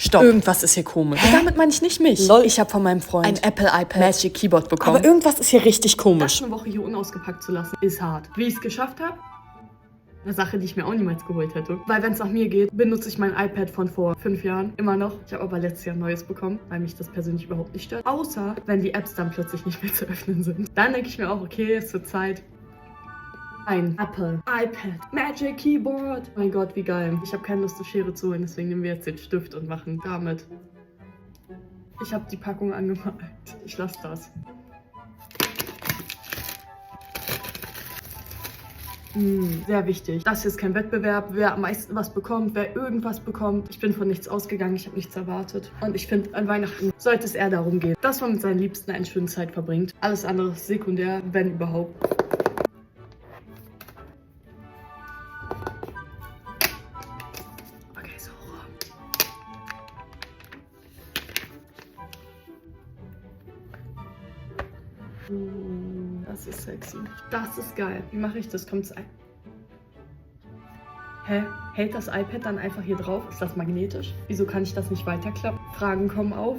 Stopp. Irgendwas ist hier komisch. Damit meine ich nicht mich. Lol. Ich habe von meinem Freund ein Apple iPad Magic Keyboard bekommen. Aber irgendwas ist hier richtig komisch. Das eine Woche hier unausgepackt zu lassen, ist hart. Wie ich es geschafft habe? Eine Sache, die ich mir auch niemals geholt hätte. Weil wenn es nach mir geht, benutze ich mein iPad von vor 5 Jahren immer noch. Ich habe aber letztes Jahr ein neues bekommen, weil mich das persönlich überhaupt nicht stört. Außer, wenn die Apps dann plötzlich nicht mehr zu öffnen sind. Dann denke ich mir auch, okay, es wird Zeit. Ein Apple iPad Magic Keyboard. Mein Gott, wie geil. Ich habe keine Lust, eine Schere zu holen, deswegen nehmen wir jetzt den Stift und machen damit. Ich habe die Packung angemalt. Ich lasse das. Sehr wichtig. Das hier ist kein Wettbewerb, wer am meisten was bekommt, wer irgendwas bekommt. Ich bin von nichts ausgegangen, ich habe nichts erwartet. Und ich finde, an Weihnachten sollte es eher darum gehen, dass man mit seinen Liebsten eine schöne Zeit verbringt. Alles andere ist sekundär, wenn überhaupt. Okay, so. Das ist sexy. Das ist geil. Wie mache ich das? Kommt's ein? Hä? Hält das iPad dann einfach hier drauf? Ist das magnetisch? Wieso kann ich das nicht weiterklappen? Fragen kommen auf.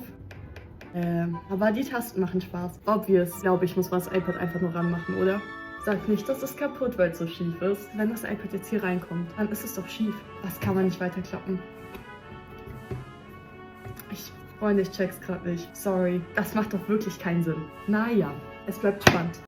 Aber die Tasten machen Spaß. Obvious. Glaube ich, muss man das iPad einfach nur ranmachen, oder? Sag nicht, das ist kaputt, weil es so schief ist. Wenn das iPad jetzt hier reinkommt, dann ist es doch schief. Das kann man nicht weiterklappen. Freunde, ich check's gerade nicht. Sorry. Das macht doch wirklich keinen Sinn. Naja, es bleibt spannend.